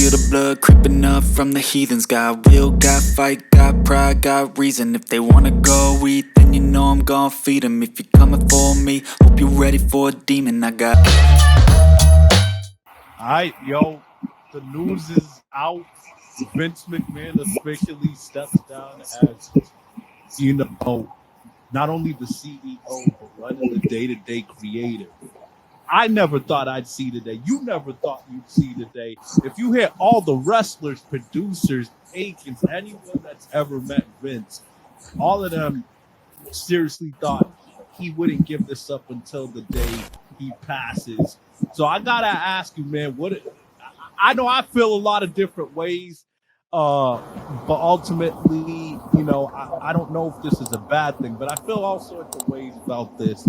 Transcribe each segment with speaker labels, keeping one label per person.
Speaker 1: feel the blood creeping up from the heathens. Got will, got fight, got pride, got reason. If they wanna go eat, then you know I'm gon' feed them. If you're coming for me, hope you're ready for a demon. I got...
Speaker 2: Alright, yo, the news is out. Vince McMahon officially steps down as, you know, not only the CEO, but running the day-to-day creative. I never thought I'd see today. You never thought you'd see today. If you hear all the wrestlers, producers, agents, anyone that's ever met Vince, all of them seriously thought he wouldn't give this up until the day he passes. So I gotta ask you, man, I know I feel a lot of different ways, but ultimately, you know, I don't know if this is a bad thing, but I feel all sorts of ways about this.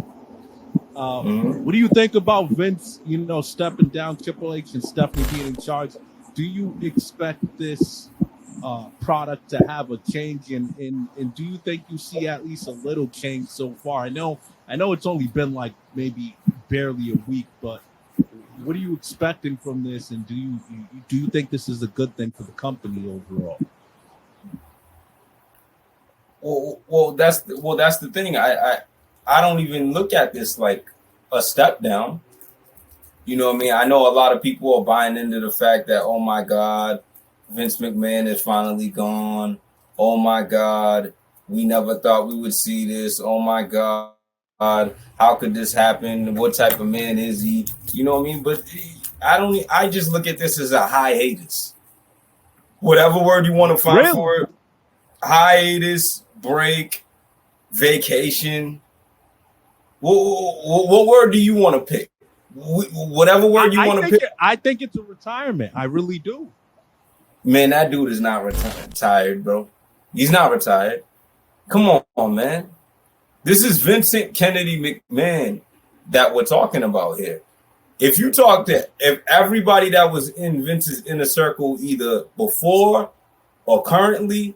Speaker 2: What do you think about Vince, you know, stepping down, Triple H and Stephanie being in charge? Do you expect this product to have a change, and do you think you see at least a little change so far? I know it's only been like maybe barely a week, but what are you expecting from this, and do you think this is a good thing for the company overall?
Speaker 3: Well, that's the thing. I don't even look at this like a step down. You know what I mean? I know a lot of people are buying into the fact that, oh my God, Vince McMahon is finally gone. Oh my God, we never thought we would see this. Oh my God, how could this happen? What type of man is he? You know what I mean? But I just look at this as a hiatus. Whatever word you want to find for it. Hiatus, break, vacation. What word do you want to pick? Whatever word you want to pick.
Speaker 2: I think it's a retirement. I really do.
Speaker 3: Man, that dude is not retired, bro. He's not retired. Come on, man. This is Vincent Kennedy McMahon that we're talking about here. If you talk to everybody that was in Vince's inner circle, either before or currently,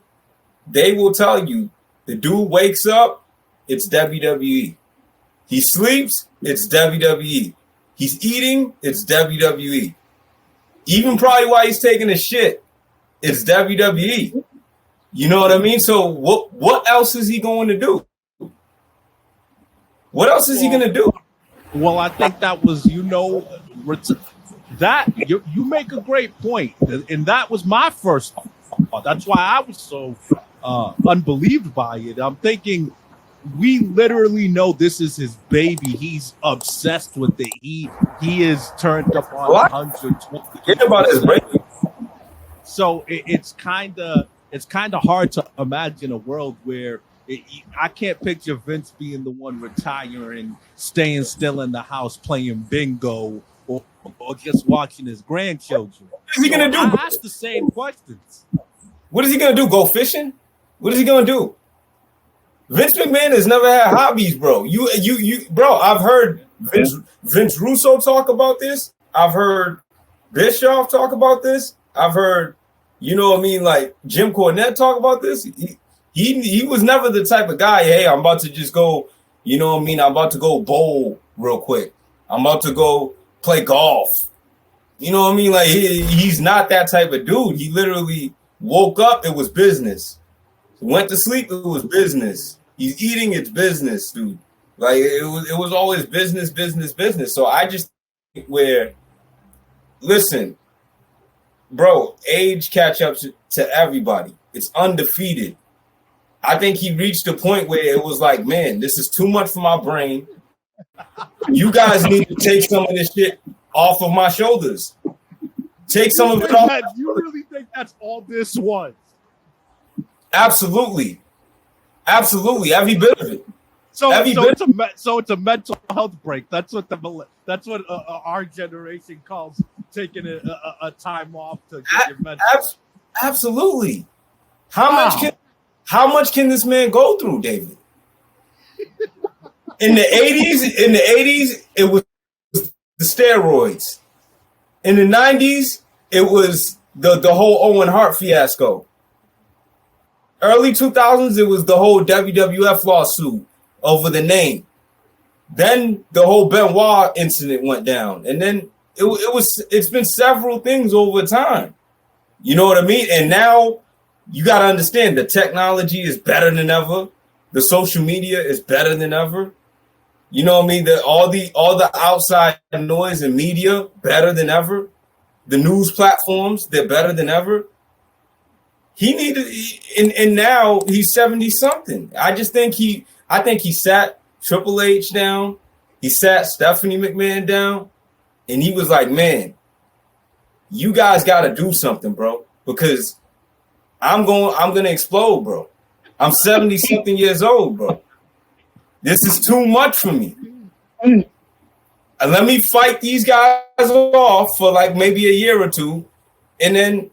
Speaker 3: they will tell you the dude wakes up, it's WWE. He sleeps, it's WWE. He's eating, it's WWE. Even probably while he's taking a shit, it's WWE. You know what I mean? So what else is he going to do? What else is he going to do?
Speaker 2: Well, I think that was, you know, that you make a great point, and that was my first thought. That's why I was so unbelieved by it. I'm thinking, we literally know this is his baby. He's obsessed with it. He is turned up on 120.
Speaker 3: Forget about his baby.
Speaker 2: So it's kind of hard to imagine a world where I can't picture Vince being the one retiring, staying still in the house playing bingo, or just watching his grandchildren.
Speaker 3: What is he gonna do?
Speaker 2: I ask the same questions.
Speaker 3: What is he gonna do? Go fishing? What is he gonna do? Vince McMahon has never had hobbies, bro. Bro. I've heard Vince Russo talk about this. I've heard Bischoff talk about this. I've heard, you know what I mean, like Jim Cornette talk about this. He was never the type of guy, hey, I'm about to just go, you know what I mean, I'm about to go bowl real quick. I'm about to go play golf. You know what I mean? Like he's not that type of dude. He literally woke up, it was business. Went to sleep, it was business. He's eating, it's business, dude. Like it was always business. So I just think listen, bro, age catch up to everybody. It's undefeated. I think he reached a point where it was like, man, this is too much for my brain. You guys need to take some of this shit off of my shoulders. Take some of it off.
Speaker 2: You really think that's all this was?
Speaker 3: Absolutely. Every bit of it.
Speaker 2: So it's a mental health break. That's what our generation calls taking a time off to get your mental.
Speaker 3: Absolutely. How much can this man go through, David? In the 80s, it was the steroids. In the 90s, it was the whole Owen Hart fiasco. Early 2000s, it was the whole WWF lawsuit over the name. Then the whole Benoit incident went down, and then it's been several things over time. You know what I mean? And now you got to understand the technology is better than ever. The social media is better than ever. You know what I mean? All the outside noise and media better than ever. The news platforms, they're better than ever. He needed, and now he's 70 something. I think he sat Triple H down. He sat Stephanie McMahon down, and he was like, "Man, you guys got to do something, bro, because I'm gonna explode, bro. I'm 70 something years old, bro. This is too much for me. And let me fight these guys off for like maybe a year or two, and then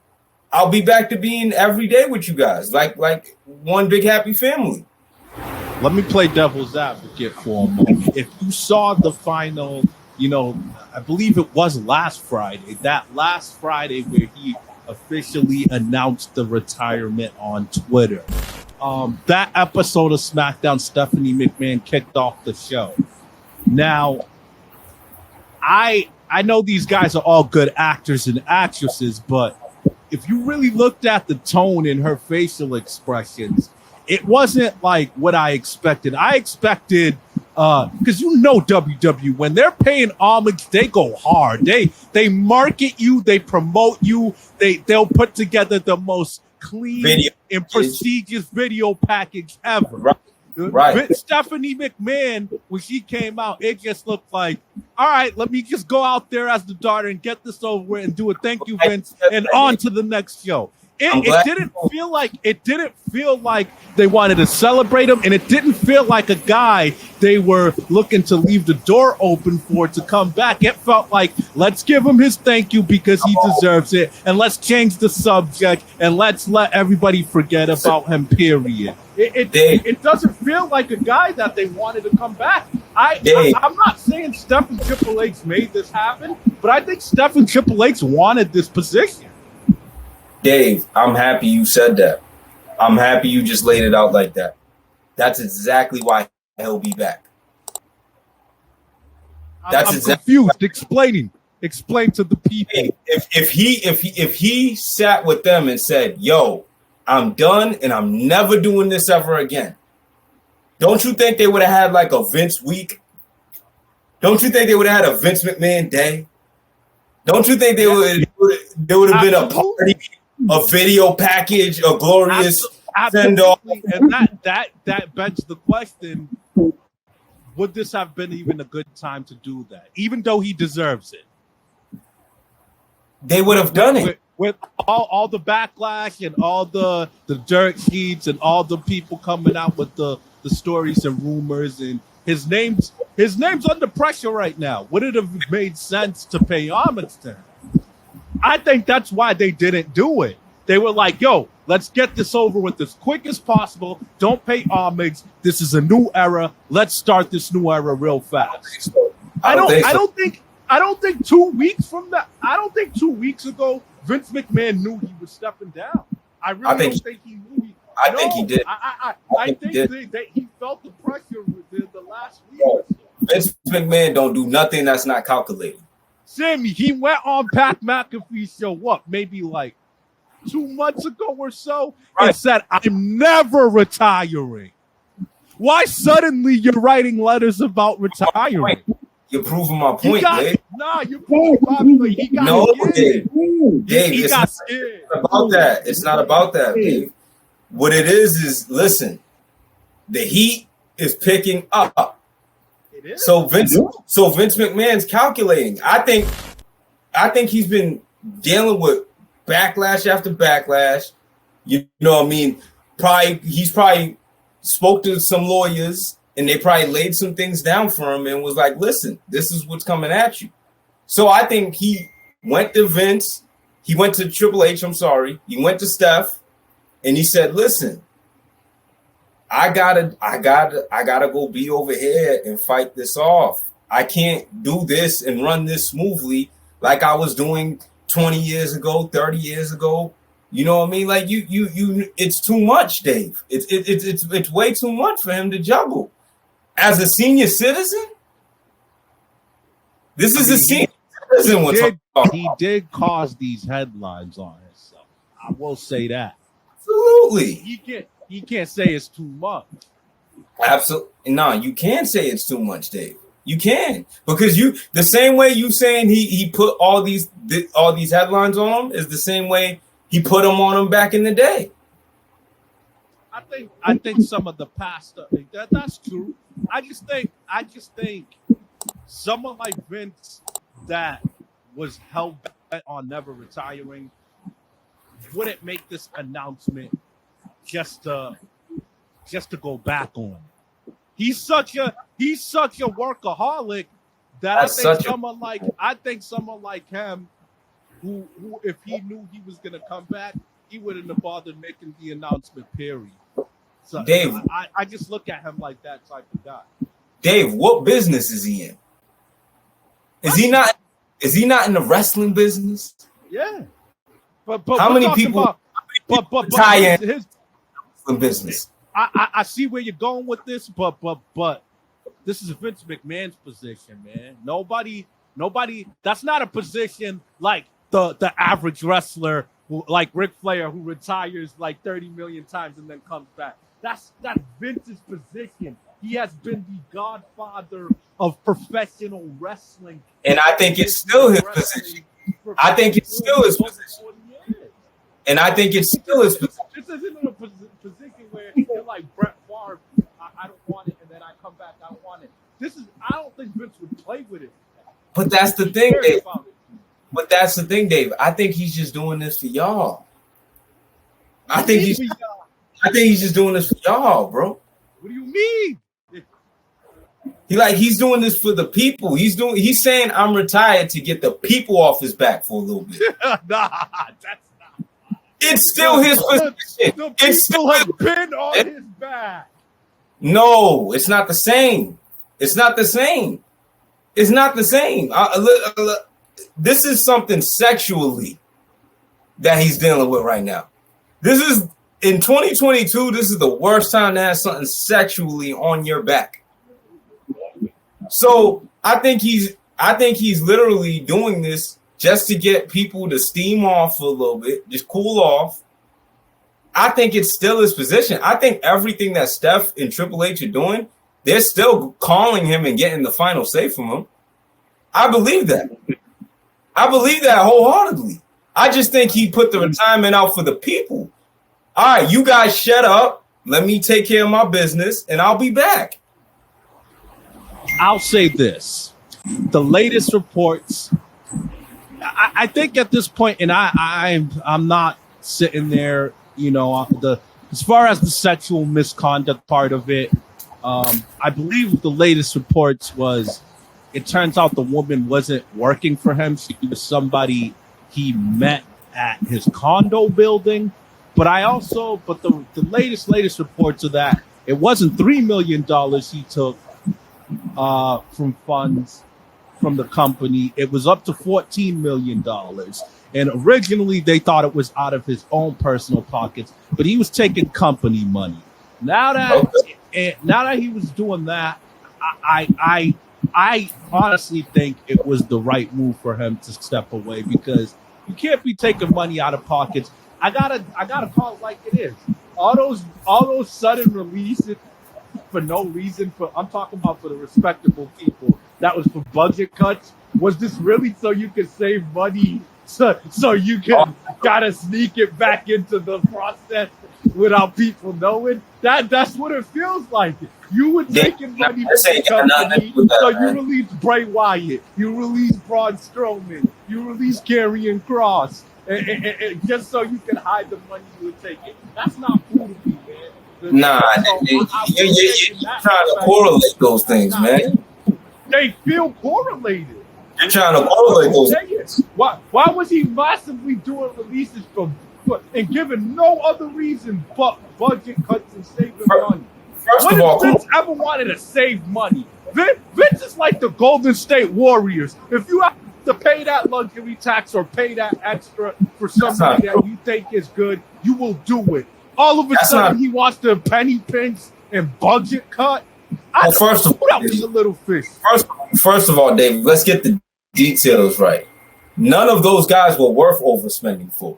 Speaker 3: I'll be back to being every day with you guys, like one big happy family."
Speaker 2: Let me play devil's advocate for a moment. If you saw the final, I believe it was last Friday, that last Friday where he officially announced the retirement on Twitter. That episode of SmackDown, Stephanie McMahon kicked off the show. Now, I know these guys are all good actors and actresses, but if you really looked at the tone in her facial expressions, it wasn't like what I expected. I expected, because WWE, when they're paying homage, they go hard. They market you, they promote you, they'll put together the most clean and prestigious video package ever.
Speaker 3: Right.
Speaker 2: Stephanie McMahon, when she came out, it just looked like, all right, let me just go out there as the daughter and get this over with and do a thank you, Vince, and on to the next show. It didn't feel like they wanted to celebrate him, and it didn't feel like a guy they were looking to leave the door open for to come back. It felt like, let's give him his thank you because he deserves it, and let's change the subject, and let's let everybody forget about him, period. It doesn't feel like a guy that they wanted to come back. I'm not saying Steph and Triple H made this happen, but I think Steph and Triple H wanted this position.
Speaker 3: Dave, I'm happy you said that. I'm happy you just laid it out like that. That's exactly why he'll be back.
Speaker 2: I'm confused. Explain to the people.
Speaker 3: If he sat with them and said, "Yo, I'm done and I'm never doing this ever again," don't you think they would have had like a Vince week? Don't you think they would have had a Vince McMahon day? Don't you think there would have been a party, a video package, a glorious send off?
Speaker 2: And that begs the question: would this have been even a good time to do that? Even though he deserves it,
Speaker 3: they would have done it.
Speaker 2: With all the backlash and all the dirt sheets and all the people coming out with the stories and rumors, and his name's under pressure right now. Would it have made sense to pay homage to him? I think that's why they didn't do it. They were like, "Yo, let's get this over with as quick as possible. Don't pay homage. This is a new era. Let's start this new era real fast." I don't think 2 weeks from that. I don't think 2 weeks ago Vince McMahon knew he was stepping down. I don't think he knew.
Speaker 3: I think he did.
Speaker 2: I think that he felt the pressure within the last week.
Speaker 3: Vince McMahon don't do nothing that's not calculated.
Speaker 2: Sammy, he went on Pat McAfee's show, maybe like 2 months ago or so, and said, "I'm never retiring." Why suddenly you're writing letters about retiring?
Speaker 3: You're proving my point, Dave.
Speaker 2: You're proving my point. He got
Speaker 3: Dave, it's not about that. It's not about that, Dave. What it is listen, the heat is picking up.
Speaker 2: It is.
Speaker 3: So Vince McMahon's calculating. I think he's been dealing with backlash after backlash. You know what I mean? He's probably spoke to some lawyers, and they probably laid some things down for him and was like, "Listen, this is what's coming at you." So I think he went to Vince. He went to Triple H. He went to Steph, and he said, "Listen, I gotta go be over here and fight this off. I can't do this and run this smoothly like I was doing 20 years ago, 30 years ago." You know what I mean? Like you, it's too much, Dave. It's way too much for him to juggle. As a senior citizen, this is a senior citizen.
Speaker 2: He did cause these headlines on himself. I will say that.
Speaker 3: Absolutely.
Speaker 2: He can't say it's too much.
Speaker 3: Absolutely. No, you can say it's too much, Dave. You can, because the same way you saying he put all these headlines on him is the same way he put them on him back in the day.
Speaker 2: I think some of the past stuff that's true. I just think someone like Vince that was hell bent on never retiring wouldn't make this announcement just to go back on. He's such a workaholic that I think someone like him who if he knew he was gonna come back, he wouldn't have bothered making the announcement, period. So
Speaker 3: Dave,
Speaker 2: I just look at him like that type of guy.
Speaker 3: Dave, what business is he in? Is he not in the wrestling business?
Speaker 2: Yeah. But
Speaker 3: how many people tie in his business?
Speaker 2: I see where you're going with this, but this is Vince McMahon's position, man. Nobody. That's not a position like the average wrestler, like Ric Flair, who retires like 30 million times and then comes back. That's Vince's position. He has been the godfather of professional wrestling,
Speaker 3: and I think it's still his position. I think it's still his position. And I think it's still his position.
Speaker 2: This isn't a position where you're like Brett Favre, I don't want it, and then I come back, I don't want it. I don't think Vince would play with it.
Speaker 3: But that's the thing, Dave. I think he's just doing this for y'all. I think he's just doing this for y'all, bro.
Speaker 2: What do you mean?
Speaker 3: He's doing this for the people. He's saying I'm retired to get the people off his back for a little bit.
Speaker 2: Nah, that's not.
Speaker 3: It's still his position.
Speaker 2: It's still have been on his back.
Speaker 3: No, it's not the same. It's not the same. This is something sexually that he's dealing with right now. This is in 2022. This is the worst time to have something sexually on your back. So I think he's literally doing this just to get people to steam off for a little bit, just cool off. I think it's still his position. I think everything that Steph and Triple H are doing, they're still calling him and getting the final say from him. I believe that. Wholeheartedly. I just think he put the retirement out for the people. All right, you guys shut up. Let me take care of my business, and I'll be back.
Speaker 2: I'll say this. The latest reports, I think at this point, and I'm not sitting there, as far as the sexual misconduct part of it, I believe the latest reports was it turns out the woman wasn't working for him. She was somebody he met at his condo building. But the latest reports are that it wasn't $3 million he took from funds from the company. It was up to $14 million. And originally they thought it was out of his own personal pockets, but he was taking company money. Now that he was doing that, I honestly think it was the right move for him to step away, because you can't be taking money out of pockets. I gotta call it like it is. All those sudden releases for no reason. I'm talking about for the respectable people. That was for budget cuts. Was this really so you could save money? So you can gotta sneak it back into the process without people knowing? That's what it feels like. You were taking money from the company, so you released Bray Wyatt, you released Braun Strowman, you released Karrion Kross, and just so you can hide the money you were taking. That's not cool to me, man.
Speaker 3: You're trying to correlate those things, man.
Speaker 2: They feel correlated.
Speaker 3: You're trying to correlate those things.
Speaker 2: Why was he massively doing releases and giving no other reason but budget cuts and saving money? When has Vince ever wanted to save money? Vince is like the Golden State Warriors. If you have to pay that luxury tax or pay that extra for somebody that you think is good, you will do it. All of a sudden, he wants to penny pinch and budget cut.
Speaker 3: First of all,
Speaker 2: that was a little fish.
Speaker 3: First of all, David, let's get the details right. None of those guys were worth overspending for.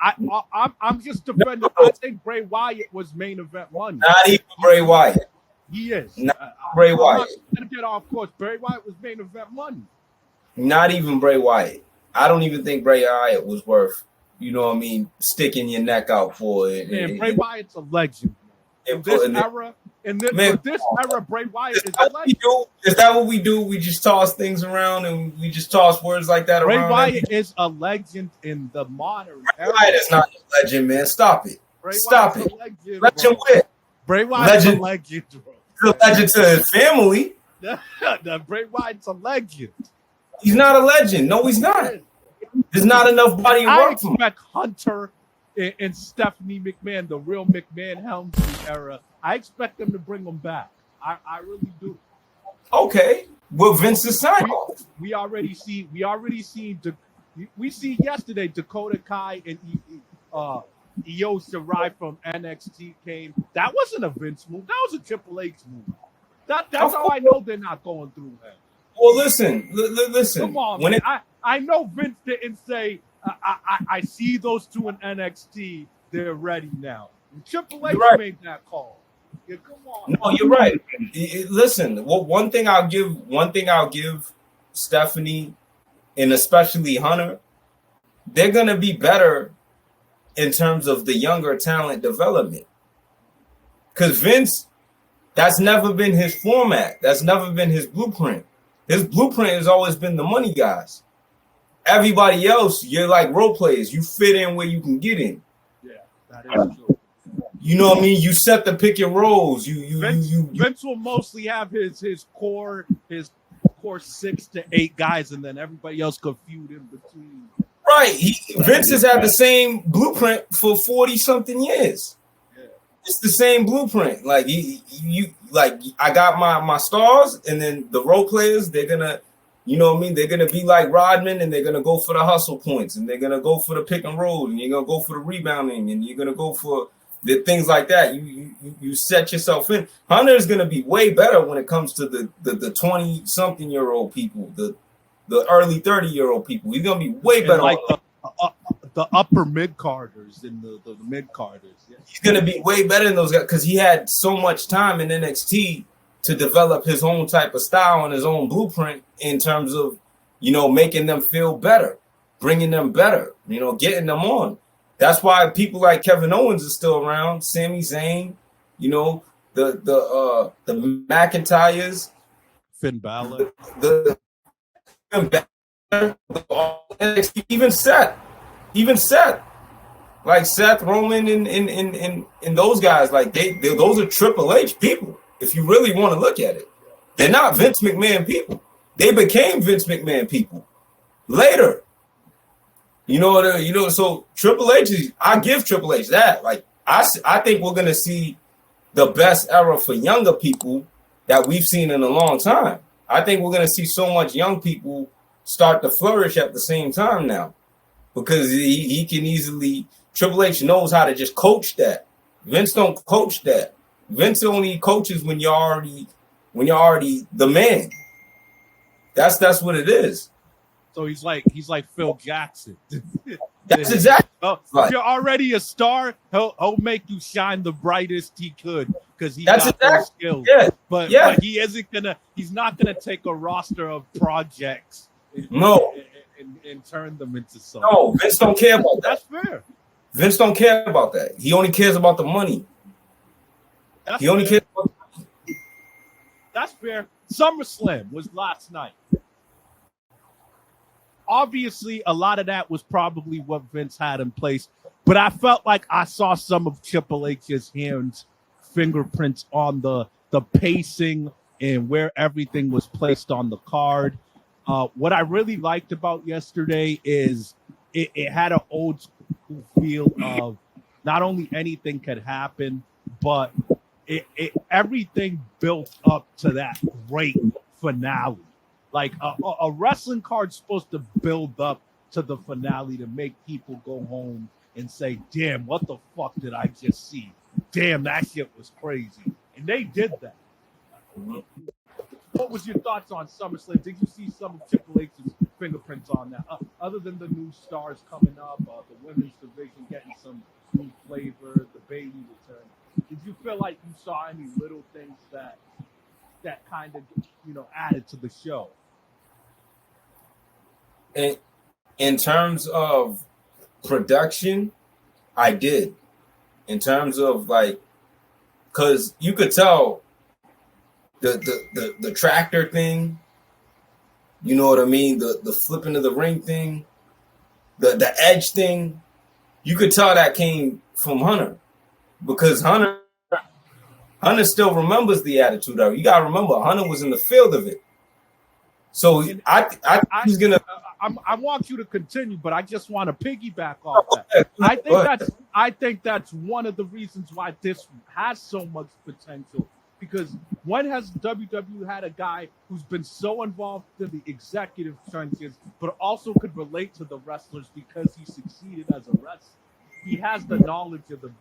Speaker 2: I'm just defending. I think Bray Wyatt was main event money.
Speaker 3: Not even Bray Wyatt.
Speaker 2: He is.
Speaker 3: Not Bray Wyatt.
Speaker 2: I'm not gonna get off course. Bray Wyatt was main event money.
Speaker 3: Not even Bray Wyatt. I don't even think Bray Wyatt was worth, you know what I mean, sticking your neck out for it.
Speaker 2: Man, Bray Wyatt's a legend. In this era, Bray Wyatt is a legend.
Speaker 3: Is that what we do? We just toss things around and we just toss words like that
Speaker 2: Bray
Speaker 3: around.
Speaker 2: Bray Wyatt is a legend in the modern era.
Speaker 3: Bray Wyatt is not a legend, man. Stop it.
Speaker 2: Stop it.
Speaker 3: Legend with.
Speaker 2: Bray Wyatt's a legend, bro.
Speaker 3: He's a legend to his family.
Speaker 2: Bray Wyatt's a legend.
Speaker 3: He's not a legend. No, he's not. There's not enough body of work.
Speaker 2: I expect Hunter and Stephanie McMahon, the real McMahon Helmsley era. I expect them to bring them back. I really do.
Speaker 3: Okay, well, Vince's sign off.
Speaker 2: We see yesterday Dakota Kai and Io Shirai from NXT came. That wasn't a Vince move. That was a Triple H move. That's how I know they're not going through that.
Speaker 3: Well, listen.
Speaker 2: Come on, man. I know Vince didn't say, I see those two in NXT. They're ready now. Triple H made that call. Yeah, come on.
Speaker 3: No, you're right. Listen, one thing I'll give Stephanie and especially Hunter, they're gonna be better in terms of the younger talent development. Because Vince, that's never been his format. That's never been his blueprint. His blueprint has always been the money guys. Everybody else, you're like role players. You fit in where you can get in.
Speaker 2: Yeah, that is true.
Speaker 3: You know what I mean? You set the pick and rolls.
Speaker 2: Vince will mostly have his core 6 to 8 guys, and then everybody else could feud in between.
Speaker 3: Right. Vince has had the same blueprint for 40-something years. Yeah. It's the same blueprint. Like I got my stars, and then the role players, they're gonna, you know what I mean? They're gonna be like Rodman, and they're gonna go for the hustle points, and they're gonna go for the pick and roll, and you're gonna go for the rebounding, and you're gonna go for the things like that. You set yourself in. Hunter is gonna be way better when it comes to the 20-something-year-old people, the early 30-year-old people. He's gonna be way better.
Speaker 2: Like the upper mid carders and the mid carders. Yeah.
Speaker 3: He's gonna be way better than those guys because he had so much time in NXT to develop his own type of style and his own blueprint in terms of, you know, making them feel better, bringing them better, you know, getting them on. That's why people like Kevin Owens is still around, Sami Zayn, you know, the McIntyres,
Speaker 2: Finn Balor,
Speaker 3: even Seth, like Seth Roman and those guys, like those are Triple H people. If you really want to look at it, they're not Vince McMahon people. They became Vince McMahon people later. You know. So Triple H I give Triple H that. Like I think we're gonna see the best era for younger people that we've seen in a long time. I think we're gonna see so much young people start to flourish at the same time now, because he can easily. Triple H knows how to just coach that. Vince don't coach that. Vince only coaches when you're already the man. That's what it is.
Speaker 2: So he's like Phil Jackson.
Speaker 3: That's exactly.
Speaker 2: If you're already a star, he'll make you shine the brightest he could because he got those skills. Yeah. But he's not gonna take a roster of projects and turn them into something.
Speaker 3: No, Vince don't care about that.
Speaker 2: That's fair.
Speaker 3: Vince don't care about that. He only cares about the money. Cares about the money.
Speaker 2: That's fair. SummerSlam was last night. Obviously, a lot of that was probably what Vince had in place, but I felt like I saw some of Triple H's fingerprints on the pacing and where everything was placed on the card. What I really liked about yesterday is it had an old school feel of not only anything could happen, but everything built up to that great finale. Like a wrestling card's supposed to build up to the finale to make people go home and say, damn, what the fuck did I just see? Damn, that shit was crazy. And they did that. What was your thoughts on SummerSlam? Did you see some of Triple H's fingerprints on that. Other than the new stars coming up, the women's division getting some new flavor, the Bailey return. Did you feel like you saw any little things that kind of added to the show?
Speaker 3: In terms of production, I did. In terms of like, because you could tell the tractor thing, you know what I mean? The flipping of the ring thing, the edge thing, you could tell that came from Hunter, because Hunter still remembers the Attitude Era. You gotta remember, Hunter was in the field of it. So he's gonna.
Speaker 2: I want you to continue, but I just want to piggyback off that. I think that's one of the reasons why this has so much potential. Because when has WWE had a guy who's been so involved in the executive trenches, but also could relate to the wrestlers because he succeeded as a wrestler? He has the knowledge of the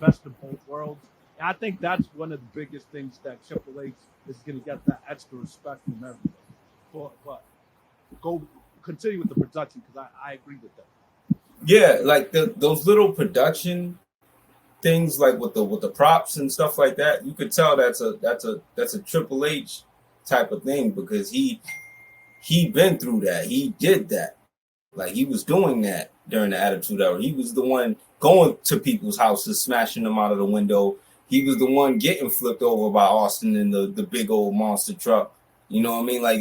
Speaker 2: best of both worlds. And I think that's one of the biggest things that Triple H is going to get that extra respect from everybody. But go continue with the production, because I agree with that.
Speaker 3: Yeah, like those little production things, like with the props and stuff like that, you could tell that's a Triple H type of thing, because he been through that. He did that. Like, he was doing that during the Attitude Era. He was the one going to people's houses, smashing them out of the window. He was the one getting flipped over by Austin in the big old monster truck. You know what I mean? Like,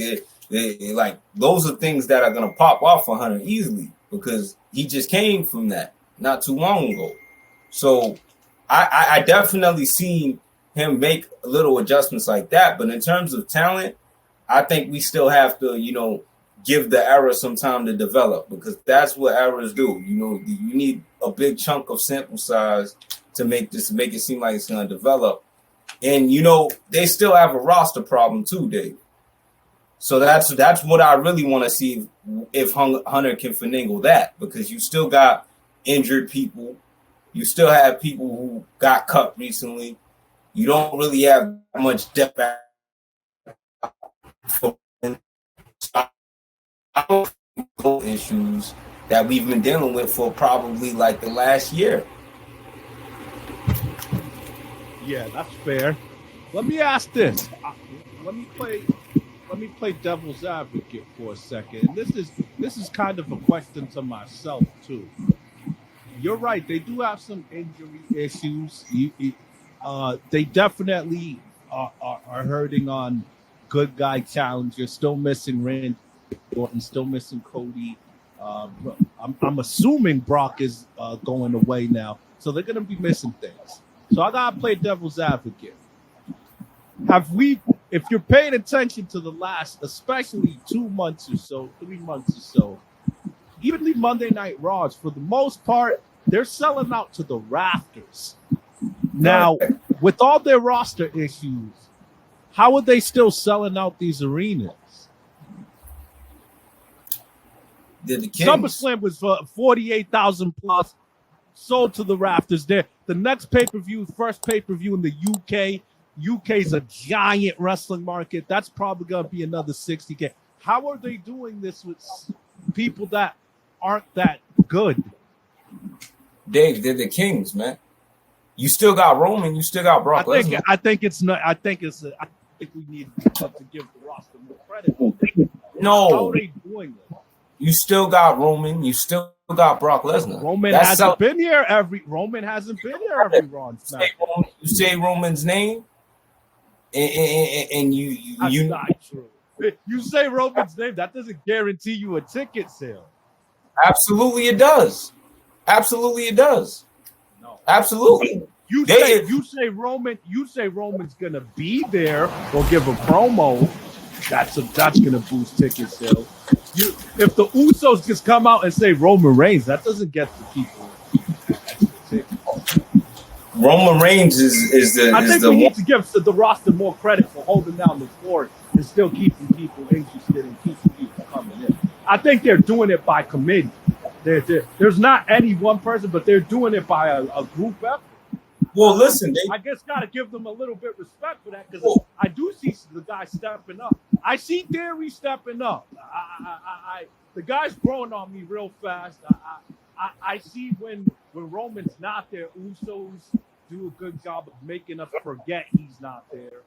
Speaker 3: like those are things that are gonna pop off for Hunter easily, because he just came from that not too long ago. So I definitely seen him make little adjustments like that. But in terms of talent, I think we still have to, give the era some time to develop, because that's what eras do. You need a big chunk of sample size to make it seem like it's gonna develop. And they still have a roster problem too, Dave. So that's what I really want to see, if Hunter can finagle that, because you still got injured people. You still have people who got cut recently. You don't really have much depth. Issues that we've been dealing with for probably like the last year.
Speaker 2: Yeah, that's fair. Let me ask this. Let me play devil's advocate for a second. This is kind of a question to myself too. You're right. They do have some injury issues. They definitely are hurting on good guy challengers. Still missing Randy Orton. Still missing Cody. I'm assuming Brock is going away now, so they're going to be missing things. So I gotta play devil's advocate. If you're paying attention to the last, especially 2 months or so, 3 months or so, even the Monday Night Raws, for the most part, they're selling out to the rafters. Now, with all their roster issues, how are they still selling out these arenas? Summerslam was 48,000 plus, sold to the rafters there. The next pay-per-view, first pay-per-view in the UK. UK's a giant wrestling market. That's probably going to be another 60K. How are they doing this with people that aren't that good?
Speaker 3: Dave, they're the kings, man. You still got Roman. You still got Brock Lesnar.
Speaker 2: I think we need to give the roster more credit.
Speaker 3: No.
Speaker 2: How are they doing this?
Speaker 3: You still got Roman. You still got Brock Lesnar.
Speaker 2: Roman hasn't been here every Raw.
Speaker 3: You say Roman's name, and you
Speaker 2: not true. You say Roman's name, that doesn't guarantee you a ticket sale.
Speaker 3: Absolutely, it does. Absolutely, it does.
Speaker 2: No,
Speaker 3: absolutely.
Speaker 2: You say Roman's gonna be there or give a promo. That's gonna boost ticket sales. If the Usos just come out and say Roman Reigns, that doesn't get the people.
Speaker 3: Roman Reigns is the.
Speaker 2: I think we need to give the roster more credit for holding down the fort and still keeping people interested and keeping people coming in. I think they're doing it by committee. There's not any one person, but they're doing it by a group effort.
Speaker 3: Well, listen,
Speaker 2: I guess got to give them a little bit respect for that, because I do see the guy stepping up. I see Theory stepping up. the guy's growing on me real fast. I see when Roman's not there, Usos do a good job of making us forget he's not there.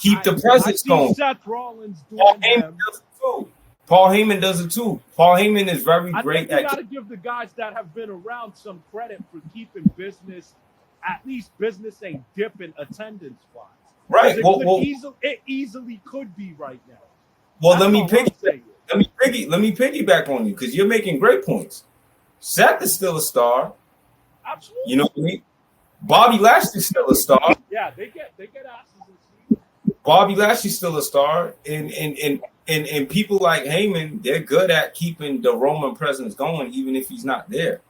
Speaker 3: Keep the presence going.
Speaker 2: Seth Rollins
Speaker 3: Paul
Speaker 2: doing
Speaker 3: Heyman does it too. Paul Heyman is very great.
Speaker 2: I think you got to give the guys that have been around some credit for keeping business, at least business ain't dipping attendance wise.
Speaker 3: Right.
Speaker 2: It easily could be right now.
Speaker 3: Well, let me piggyback on you because you're making great points. Seth is still a star.
Speaker 2: Absolutely.
Speaker 3: You know what I mean? Bobby Lashley's still a star.
Speaker 2: Yeah, they get asses.
Speaker 3: Bobby Lashley's still a star, and people like Heyman, they're good at keeping the Roman presence going, even if he's not there.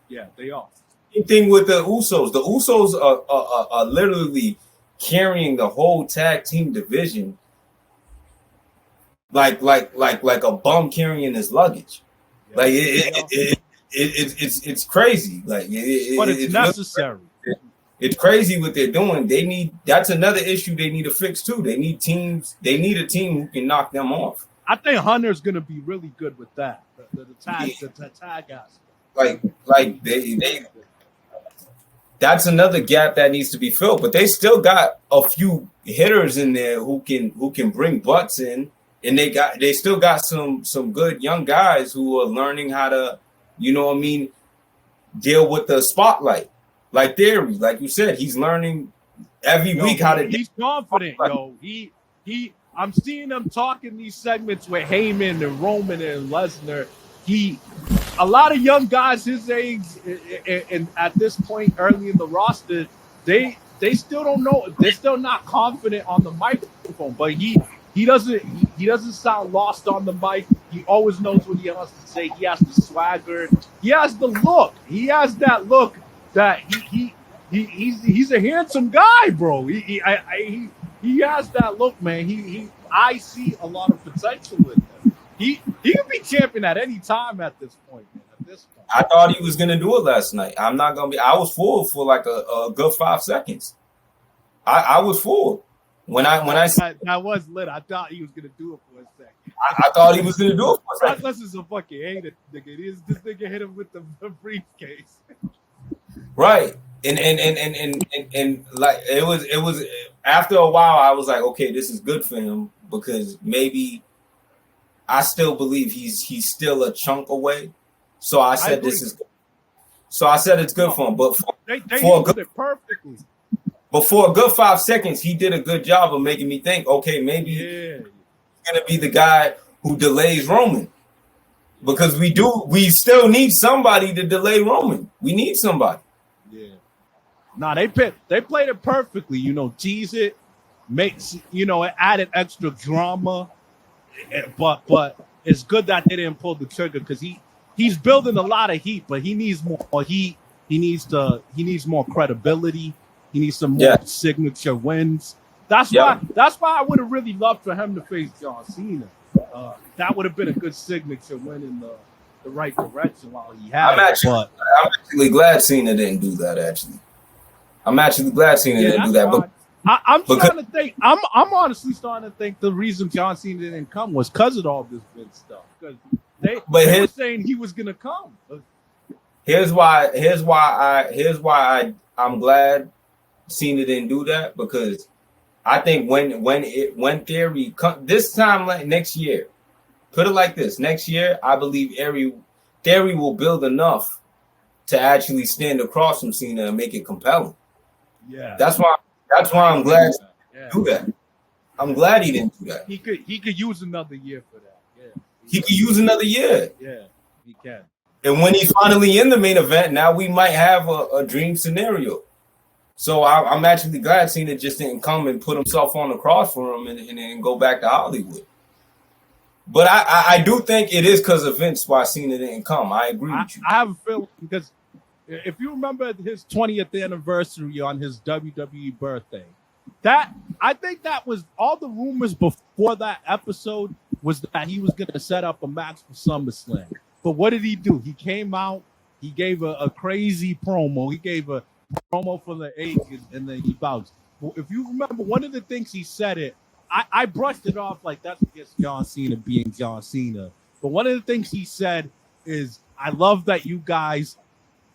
Speaker 2: Yeah, they are.
Speaker 3: Same thing with the Usos. The Usos are literally carrying the whole tag team division, like a bum carrying his luggage. Yeah, like it's crazy. Like
Speaker 2: but it's necessary.
Speaker 3: It's crazy what they're doing. That's another issue they need to fix too. They need a team who can knock them off.
Speaker 2: I think Hunter's gonna be really good with that. The tag aspect.
Speaker 3: Like they that's another gap that needs to be filled. But they still got a few hitters in there who can bring butts in, and they still got some good young guys who are learning how to, you know what I mean, deal with the spotlight. Like Theory, like you said, he's learning every week how to.
Speaker 2: He's confident, He I'm seeing him talking these segments with Heyman and Roman and Lesnar. A lot of young guys his age, and at this point early in the roster, they still don't know. They're still not confident on the microphone. But he doesn't sound lost on the mic. He always knows what he has to say. He has the swagger. He has the look. He has that look that he's a handsome guy, bro. He has that look, man. I see a lot of potential with him. He can be champion at any time at this point, man. At this point,
Speaker 3: I thought he was gonna do it last night. I'm not gonna be. I was fooled for like a good 5 seconds. I was fooled when I
Speaker 2: was lit. I thought he was gonna do it for a second.
Speaker 3: I thought he was gonna do it for a second.
Speaker 2: This is a fucking hater, nigga. This nigga hit him with the briefcase.
Speaker 3: Right. And like it was after a while I was like, okay, this is good for him because maybe I still believe he's still a chunk away. So I said this is good. So I said it's good for him. But
Speaker 2: they used it perfectly.
Speaker 3: But for a good 5 seconds, he did a good job of making me think, okay, maybe he's gonna be the guy who delays Roman. Because we still need somebody to delay Roman. We need somebody.
Speaker 2: Yeah. Nah, they played it perfectly. Tease it, makes it added extra drama. But it's good that they didn't pull the trigger because he's building a lot of heat, but he needs more heat. He needs more credibility. He needs some more signature wins. That's why I would have really loved for him to face John Cena. That would have been a good signature win in the right direction while he had
Speaker 3: I'm actually glad Cena didn't do that, actually. I'm actually glad Cena didn't do that. But
Speaker 2: I'm starting to think I'm honestly starting to think the reason John Cena didn't come was because of all this Vince stuff. Because they were saying he was gonna come.
Speaker 3: Here's why I'm glad Cena didn't do that, because I think when Theory this time, like next year, put it like this, next year I believe Theory will build enough to actually stand across from Cena and make it compelling.
Speaker 2: Yeah,
Speaker 3: that's why I'm glad he didn't do that. I'm glad he didn't do that.
Speaker 2: He could use another year for that. Yeah,
Speaker 3: he could use another year.
Speaker 2: Yeah, he can.
Speaker 3: And when he's finally in the main event, now we might have a dream scenario. So I'm actually glad Cena just didn't come and put himself on the cross for him and go back to Hollywood. But I do think it is because of Vince why Cena didn't come. I agree with you.
Speaker 2: I have a feeling because if you remember his 20th anniversary on his WWE birthday, I think that was all the rumors before that episode was that he was going to set up a match for SummerSlam. But what did he do? He came out, he gave a crazy promo. He gave a promo for the ages, and then he bounced. Well, if you remember, one of the things he said it I brushed it off like that's just John Cena being John Cena. But one of the things he said is, I love that you guys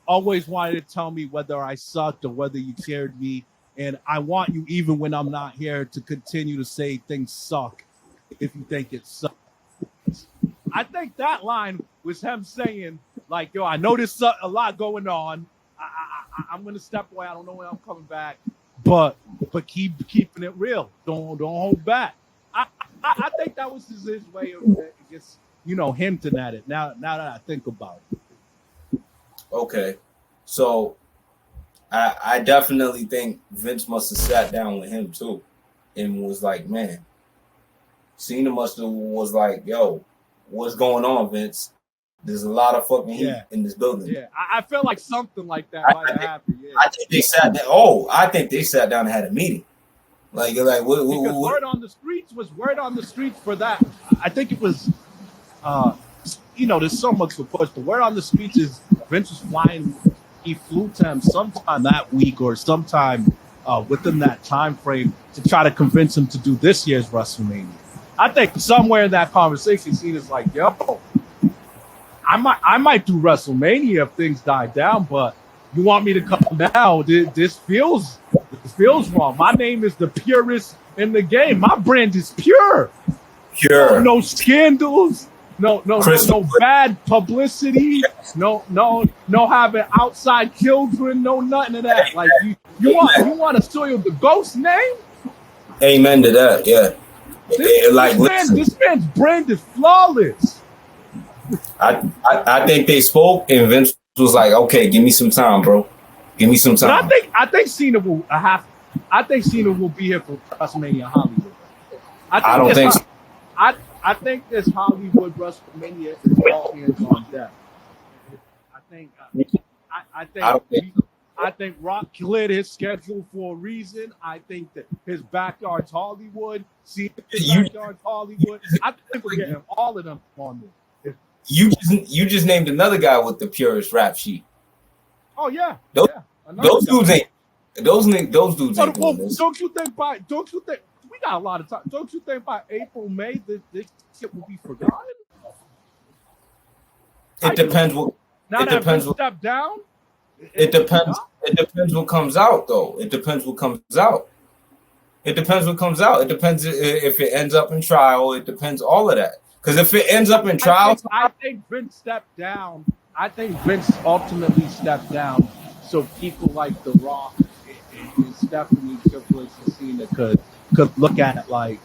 Speaker 2: always wanted to tell me whether I sucked or whether you cheered me. And I want you, even when I'm not here, to continue to say things suck if you think it sucks. I think that line was him saying, like, yo, I know there's a lot going on. I'm going to step away. I don't know when I'm coming back. But keeping it real. Don't hold back. I think that was his way of just, hinting at it. Now that I think about it.
Speaker 3: Okay, so I definitely think Vince must have sat down with him too, and was like, man, Cena must have was like, yo, what's going on, Vince? There's a lot of fucking heat in this building.
Speaker 2: Yeah, I feel like something like that might have happened. Yeah.
Speaker 3: I think they sat down. Oh, I think they sat down and had a meeting. Like what?
Speaker 2: Word on the streets for that. I think it was, there's so much to push. The word on the streets is Vince was flying. He flew to him sometime that week or sometime within that time frame to try to convince him to do this year's WrestleMania. I think somewhere in that conversation, Cena's like, yo, I might do WrestleMania if things die down, but you want me to come now? This feels wrong. My name is the purest in the game. My brand is pure.
Speaker 3: Pure.
Speaker 2: No scandals. No bad publicity. No having outside children. No nothing of that. Like you want to soil the ghost name?
Speaker 3: Amen to that. Yeah.
Speaker 2: This man's brand is flawless.
Speaker 3: I think they spoke, and Vince was like, "Okay, give me some time, bro. Give me some time."
Speaker 2: But I think Cena will I think Cena will be here for WrestleMania Hollywood.
Speaker 3: I don't think so.
Speaker 2: I think this Hollywood WrestleMania is all hands on deck. I think Rock cleared his schedule for a reason. I think that his backyard's Hollywood. Backyard's Hollywood. I think we're getting all of them on this.
Speaker 3: You just named another guy with the purest rap sheet.
Speaker 2: Oh yeah,
Speaker 3: those dudes ain't. Those dudes ain't doing this.
Speaker 2: Don't you think we got a lot of time? Don't you think by April, May, this shit will be forgotten?
Speaker 3: It depends what.
Speaker 2: Now
Speaker 3: it
Speaker 2: that
Speaker 3: depends.
Speaker 2: Step down.
Speaker 3: It depends. It depends what comes out, though. It depends what comes out. It depends what comes out. It depends if it ends up in trial. It depends all of that. Because if it ends up in trial,
Speaker 2: I think Vince stepped down. I think Vince ultimately stepped down, so people like The Rock and Stephanie Triple H and Cena could look at it like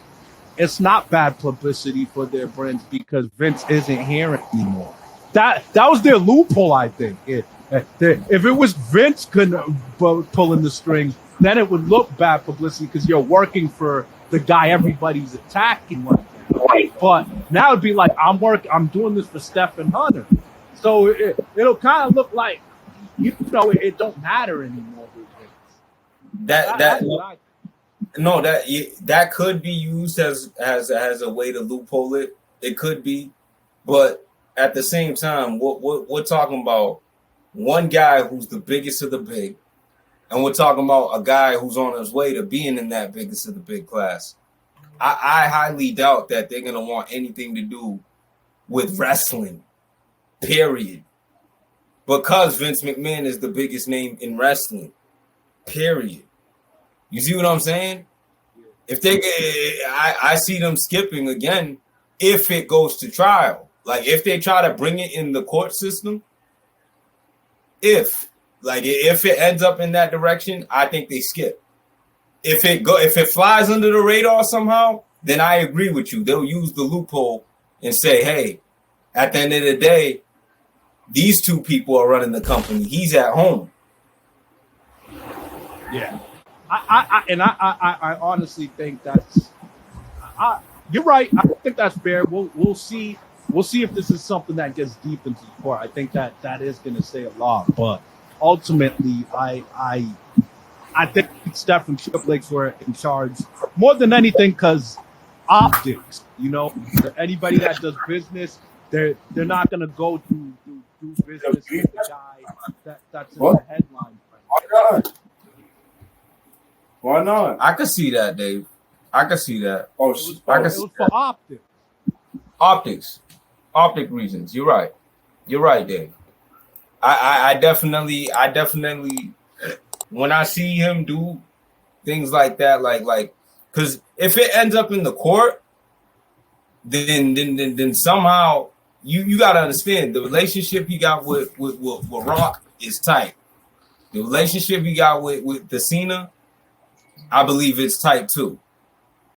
Speaker 2: it's not bad publicity for their brands because Vince isn't here anymore. That was their loophole, I think. If it was Vince pulling the strings, then it would look bad publicity because you're working for the guy everybody's attacking. But now it'd be like I'm doing this for Stephen Hunter, so it'll kind of look like it don't matter anymore.
Speaker 3: That could be used as a way to loophole it. It could be, but at the same time, we're talking about one guy who's the biggest of the big, and we're talking about a guy who's on his way to being in that biggest of the big class. I highly doubt that they're gonna want anything to do with wrestling, period. Because Vince McMahon is the biggest name in wrestling, period. You see what I'm saying? If I see them skipping again if it goes to trial. Like if they try to bring it in the court system, if it ends up in that direction, I think they skip. If it flies under the radar somehow, then I agree with you. They'll use the loophole and say, hey, at the end of the day, these two people are running the company. He's at home.
Speaker 2: Yeah. I honestly think that's you're right. I think that's fair. We'll see if this is something that gets deep into the court. I think that is going to say a lot, but ultimately, I think Steph and Triple H were in charge more than anything because optics. Anybody that does business, they're not going to go to do business with the guy that's in the headline.
Speaker 3: Why not? I could see that, Dave. I can see that.
Speaker 2: It was for optics.
Speaker 3: Optic reasons. You're right, Dave. I definitely, when I see him do things like that, like, because if it ends up in the court, then somehow you gotta understand the relationship he got with Rock is tight. The relationship he got with the Cena, I believe it's tight too.